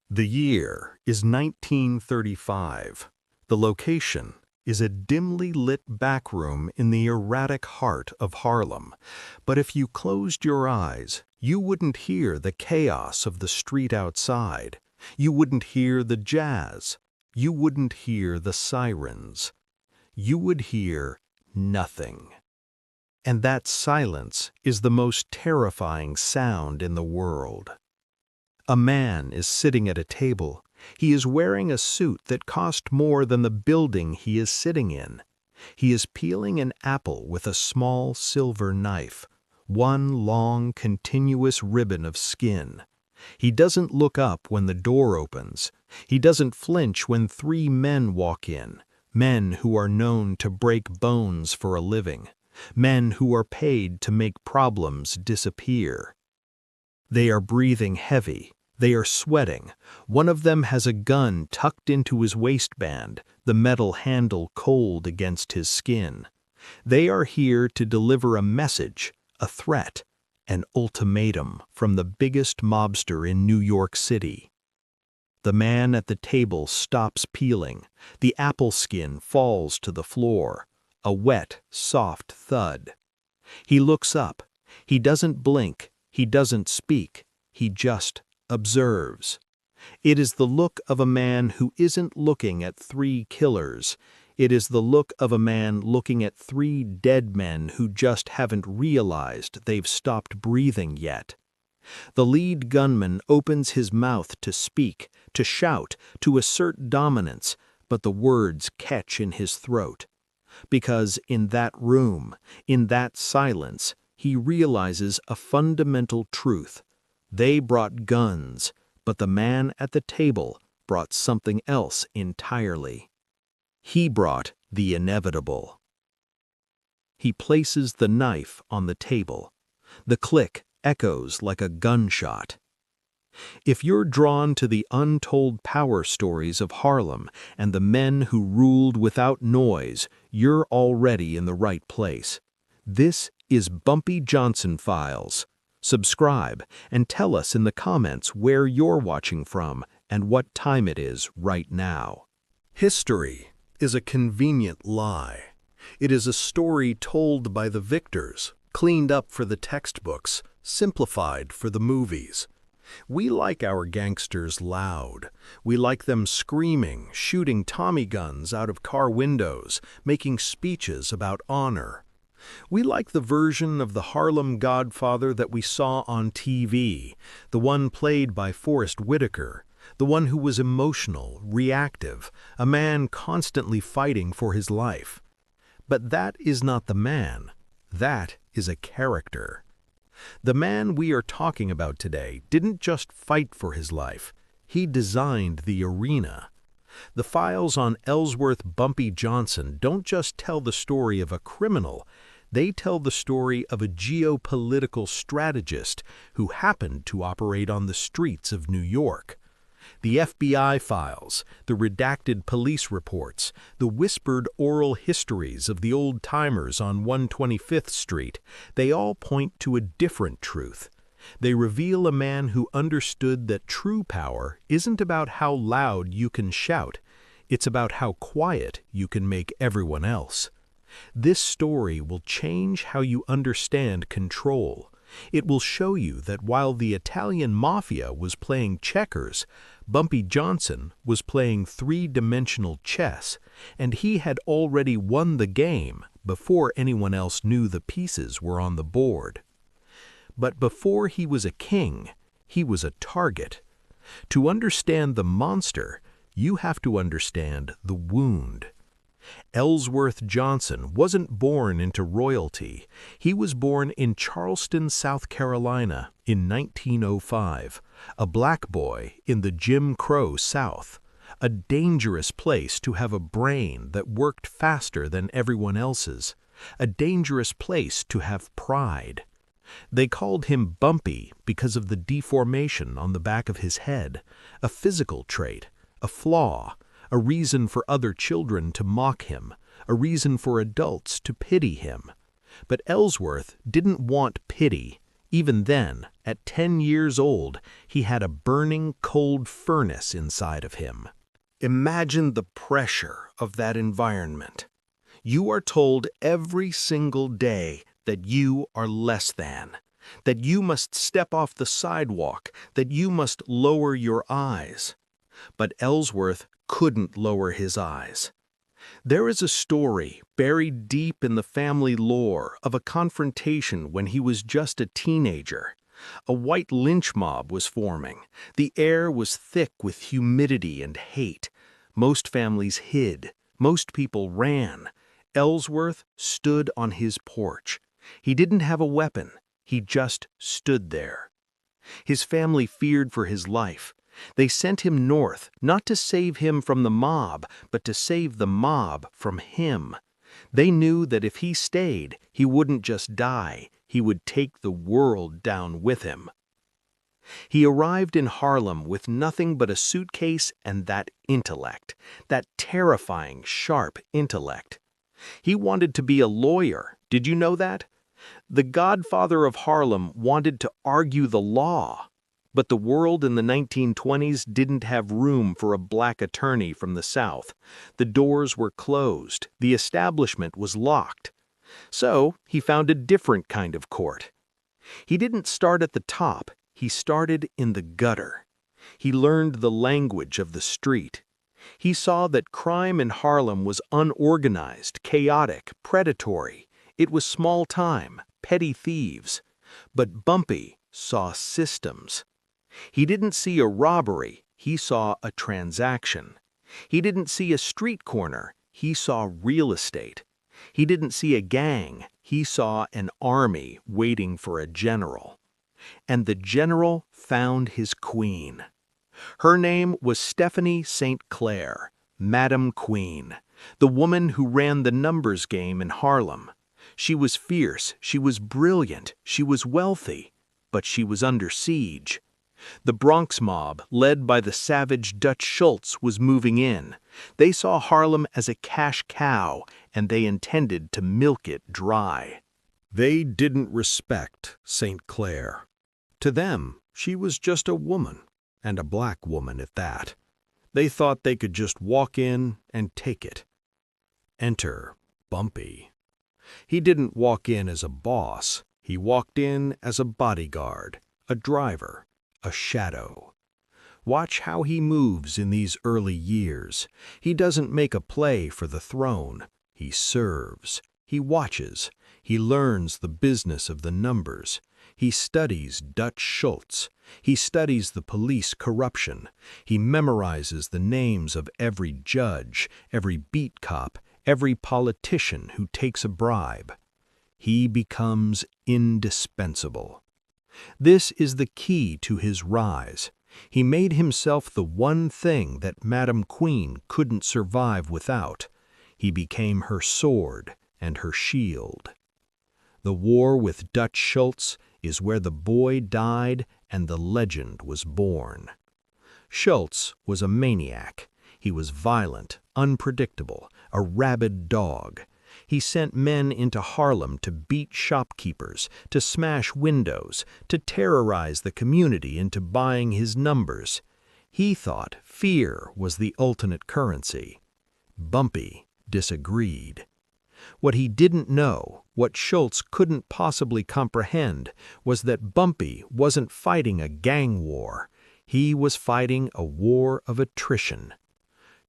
The year is 1935. The location is a dimly lit backroom in the erratic heart of Harlem. But if you closed your eyes, you wouldn't hear the chaos of the street outside. You wouldn't hear the jazz. You wouldn't hear the sirens. You would hear nothing. And that silence is the most terrifying sound in the world. A man is sitting at a table. He is wearing a suit that cost more than the building he is sitting in. He is peeling an apple with a small silver knife, one long, continuous ribbon of skin. He doesn't look up when the door opens. He doesn't flinch when three men walk in, men who are known to break bones for a living, men who are paid to make problems disappear. They are breathing heavy. They are sweating. One of them has a gun tucked into his waistband, the metal handle cold against his skin. They are here to deliver a message, a threat, an ultimatum from the biggest mobster in New York City. The man at the table stops peeling. The apple skin falls to the floor, a wet, soft thud. He looks up. He doesn't blink. He doesn't speak. He just observes. It is the look of a man who isn't looking at three killers. It is the look of a man looking at three dead men who just haven't realized they've stopped breathing yet. The lead gunman opens his mouth to speak, to shout, to assert dominance, but the words catch in his throat. Because in that room, in that silence, he realizes a fundamental truth. They brought guns, but the man at the table brought something else entirely. He brought the inevitable. He places the knife on the table. The click echoes like a gunshot. If you're drawn to the untold power stories of Harlem and the men who ruled without noise, you're already in the right place. This is Bumpy Johnson Files. Subscribe and tell us in the comments where you're watching from and what time it is right now. History is a convenient lie. It is a story told by the victors, cleaned up for the textbooks, simplified for the movies. We like our gangsters loud. We like them screaming, shooting Tommy guns out of car windows, making speeches about honor. We like the version of the Harlem Godfather that we saw on TV, the one played by Forrest Whitaker, the one who was emotional, reactive, a man constantly fighting for his life. But that is not the man. That is a character. The man we are talking about today didn't just fight for his life. He designed the arena. The files on Ellsworth Bumpy Johnson don't just tell the story of a criminal. They tell the story of a geopolitical strategist who happened to operate on the streets of New York. The FBI files, the redacted police reports, the whispered oral histories of the old-timers on 125th Street, they all point to a different truth. They reveal a man who understood that true power isn't about how loud you can shout. It's about how quiet you can make everyone else. This story will change how you understand control. It will show you that while the Italian Mafia was playing checkers, Bumpy Johnson was playing three-dimensional chess, and he had already won the game before anyone else knew the pieces were on the board. But before he was a king, he was a target. To understand the monster, you have to understand the wound. Ellsworth Johnson wasn't born into royalty. He was born in Charleston, South Carolina in 1905, a black boy in the Jim Crow South, a dangerous place to have a brain that worked faster than everyone else's, a dangerous place to have pride. They called him Bumpy because of the deformation on the back of his head, a physical trait, a flaw, a reason for other children to mock him, a reason for adults to pity him. But Ellsworth didn't want pity, Even then, at 10 years old, he had a burning cold furnace inside of him. Imagine the pressure of that environment. You are told every single day that you are less than, that you must step off the sidewalk, that you must lower your eyes. But Ellsworth couldn't lower his eyes. There is a story buried deep in the family lore of a confrontation when he was just a teenager. A white lynch mob was forming. The air was thick with humidity and hate. Most families hid. Most people ran. Ellsworth stood on his porch. He didn't have a weapon. He just stood there. His family feared for his life. They sent him north, not to save him from the mob, but to save the mob from him. They knew that if he stayed, he wouldn't just die, he would take the world down with him. He arrived in Harlem with nothing but a suitcase and that intellect, that terrifying, sharp intellect. He wanted to be a lawyer. Did you know that? The Godfather of Harlem wanted to argue the law. But the world in the 1920s didn't have room for a black attorney from the South. The doors were closed. The establishment was locked. So he found a different kind of court. He didn't start at the top. He started in the gutter. He learned the language of the street. He saw that crime in Harlem was unorganized, chaotic, predatory. It was small time, petty thieves. But Bumpy saw systems. He didn't see a robbery, he saw a transaction. He didn't see a street corner, he saw real estate. He didn't see a gang, he saw an army waiting for a general. And the general found his queen. Her name was Stephanie St. Clair, Madam Queen, the woman who ran the numbers game in Harlem. She was fierce, she was brilliant, she was wealthy, but she was under siege. The Bronx mob, led by the savage Dutch Schultz, was moving in. They saw Harlem as a cash cow, and they intended to milk it dry. They didn't respect St. Clair. To them, she was just a woman, and a black woman at that. They thought they could just walk in and take it. Enter Bumpy. He didn't walk in as a boss. He walked in as a bodyguard, a driver, a shadow. Watch how he moves in these early years. He doesn't make a play for the throne. He serves. He watches. He learns the business of the numbers. He studies Dutch Schultz. He studies the police corruption. He memorizes the names of every judge, every beat cop, every politician who takes a bribe. He becomes indispensable. This is the key to his rise. He made himself the one thing that Madam Queen couldn't survive without. He became her sword and her shield. The war with Dutch Schultz is where the boy died and the legend was born. Schultz was a maniac. He was violent, unpredictable, a rabid dog. He sent men into Harlem to beat shopkeepers, to smash windows, to terrorize the community into buying his numbers. He thought fear was the ultimate currency. Bumpy disagreed. What he didn't know, what Schultz couldn't possibly comprehend, was that Bumpy wasn't fighting a gang war. He was fighting a war of attrition.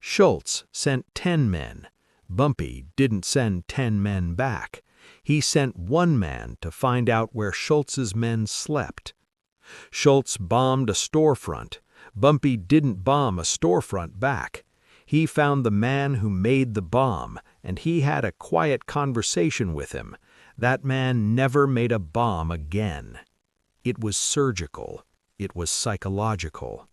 Schultz sent 10 men. Bumpy didn't send 10 men back. He sent 1 man to find out where Schultz's men slept. Schultz bombed a storefront. Bumpy didn't bomb a storefront back. He found the man who made the bomb, and he had a quiet conversation with him. That man never made a bomb again. It was surgical. It was psychological.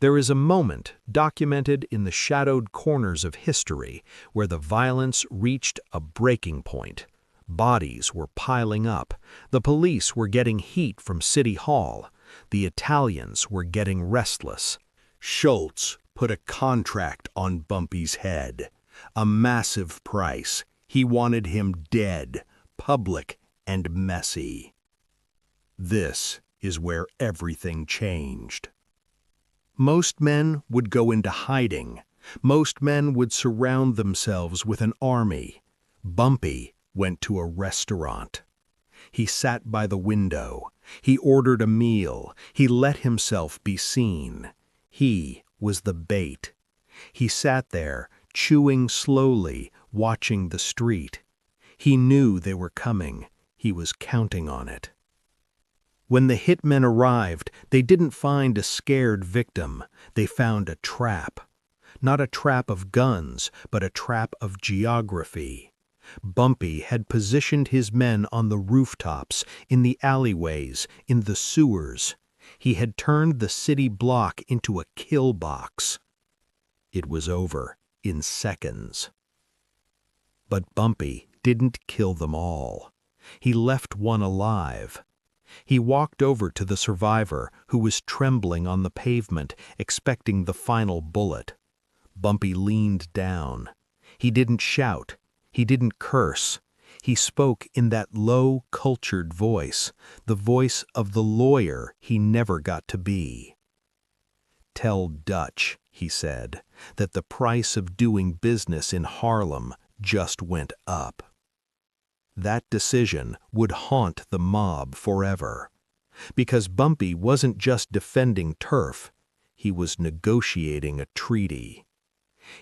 There is a moment documented in the shadowed corners of history where the violence reached a breaking point. Bodies were piling up. The police were getting heat from City Hall. The Italians were getting restless. Schultz put a contract on Bumpy's head. A massive price. He wanted him dead, public, and messy. This is where everything changed. Most men would go into hiding. Most men would surround themselves with an army. Bumpy went to a restaurant. He sat by the window. He ordered a meal. He let himself be seen. He was the bait. He sat there, chewing slowly, watching the street. He knew they were coming. He was counting on it. When the hitmen arrived, they didn't find a scared victim. They found a trap. Not a trap of guns, but a trap of geography. Bumpy had positioned his men on the rooftops, in the alleyways, in the sewers. He had turned the city block into a kill box. It was over in seconds. But Bumpy didn't kill them all. He left one alive. He walked over to the survivor, who was trembling on the pavement, expecting the final bullet. Bumpy leaned down. He didn't shout. He didn't curse. He spoke in that low, cultured voice, the voice of the lawyer he never got to be. "Tell Dutch," he said, "that the price of doing business in Harlem just went up." That decision would haunt the mob forever. Because Bumpy wasn't just defending turf, he was negotiating a treaty.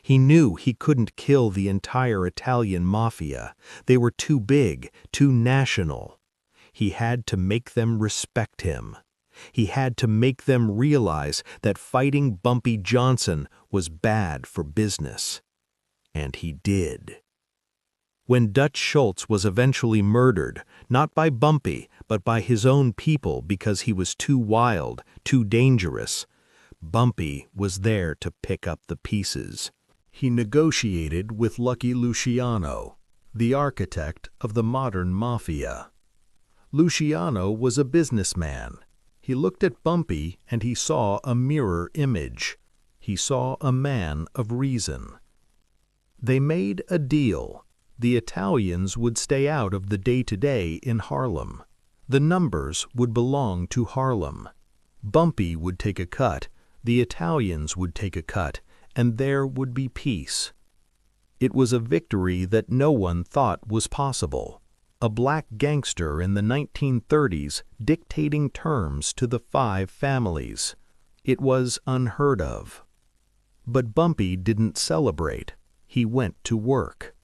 He knew he couldn't kill the entire Italian Mafia. They were too big, too national. He had to make them respect him. He had to make them realize that fighting Bumpy Johnson was bad for business. And he did. When Dutch Schultz was eventually murdered, not by Bumpy, but by his own people because he was too wild, too dangerous, Bumpy was there to pick up the pieces. He negotiated with Lucky Luciano, the architect of the modern mafia. Luciano was a businessman. He looked at Bumpy and he saw a mirror image. He saw a man of reason. They made a deal. The Italians would stay out of the day-to-day in Harlem. The numbers would belong to Harlem. Bumpy would take a cut, the Italians would take a cut, and there would be peace. It was a victory that no one thought was possible. A black gangster in the 1930s dictating terms to the 5 families. It was unheard of. But Bumpy didn't celebrate. He went to work.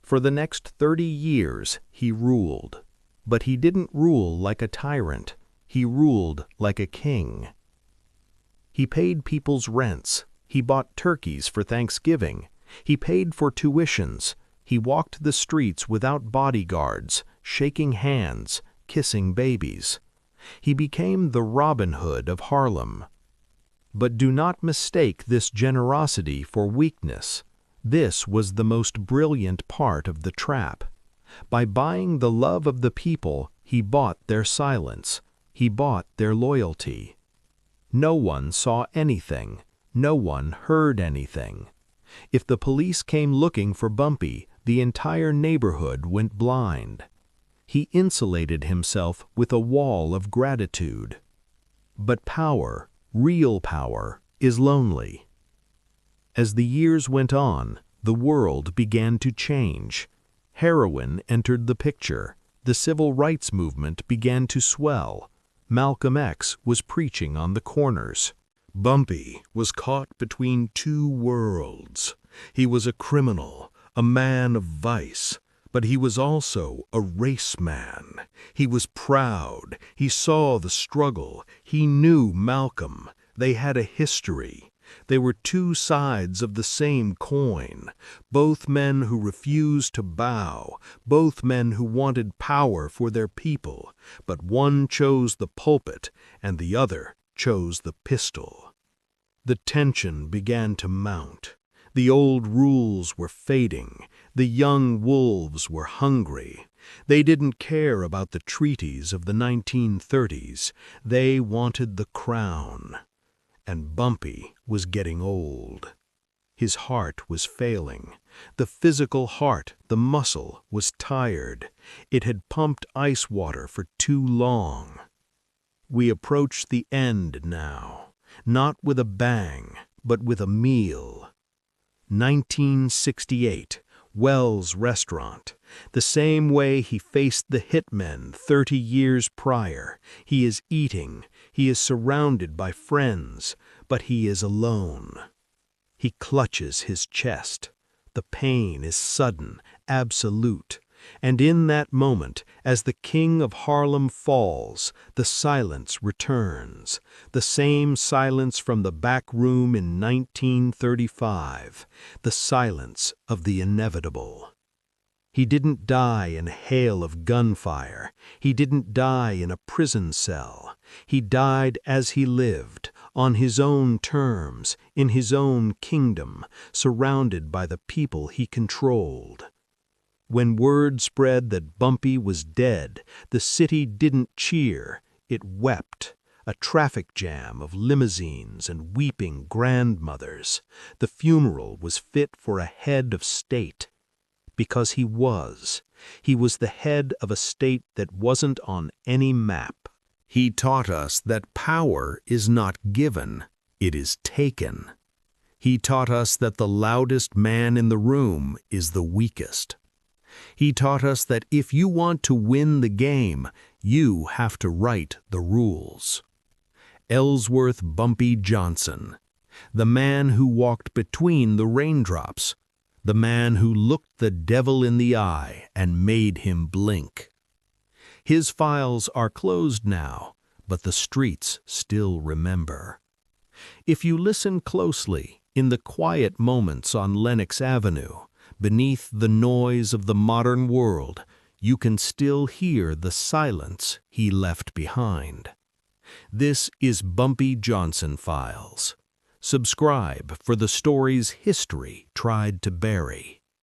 For the next 30 years, he ruled. But he didn't rule like a tyrant. He ruled like a king. He paid people's rents. He bought turkeys for Thanksgiving. He paid for tuitions. He walked the streets without bodyguards, shaking hands, kissing babies. He became the Robin Hood of Harlem. But do not mistake this generosity for weakness. This was the most brilliant part of the trap. By buying the love of the people, he bought their silence. He bought their loyalty. No one saw anything. No one heard anything. If the police came looking for Bumpy, the entire neighborhood went blind. He insulated himself with a wall of gratitude. But power, real power, is lonely. As the years went on, the world began to change. Heroin entered the picture. The civil rights movement began to swell. Malcolm X was preaching on the corners. Bumpy was caught between 2 worlds. He was a criminal, a man of vice, but he was also a race man. He was proud. He saw the struggle. He knew Malcolm. They had a history. They were 2 sides of the same coin, both men who refused to bow, both men who wanted power for their people, but one chose the pulpit and the other chose the pistol. The tension began to mount. The old rules were fading. The young wolves were hungry. They didn't care about the treaties of the 1930s. They wanted the crown. And Bumpy was getting old. His heart was failing. The physical heart, the muscle, was tired. It had pumped ice water for too long. We approach the end now, not with a bang, but with a meal. 1968, Wells Restaurant. The same way he faced the hitmen 30 years prior. He is eating, he is surrounded by friends, but he is alone. He clutches his chest. The pain is sudden, absolute. And in that moment, as the king of Harlem falls, the silence returns. The same silence from the back room in 1935. The silence of the inevitable. He didn't die in a hail of gunfire. He didn't die in a prison cell. He died as he lived, on his own terms, in his own kingdom, surrounded by the people he controlled. When word spread that Bumpy was dead, the city didn't cheer, it wept. A traffic jam of limousines and weeping grandmothers. The funeral was fit for a head of state. Because he was. He was the head of a state that wasn't on any map. He taught us that power is not given, it is taken. He taught us that the loudest man in the room is the weakest. He taught us that if you want to win the game, you have to write the rules. Ellsworth Bumpy Johnson, the man who walked between the raindrops, the man who looked the devil in the eye and made him blink. His files are closed now, but the streets still remember. If you listen closely, in the quiet moments on Lenox Avenue, beneath the noise of the modern world, you can still hear the silence he left behind. This is Bumpy Johnson Files. Subscribe for the stories history tried to bury.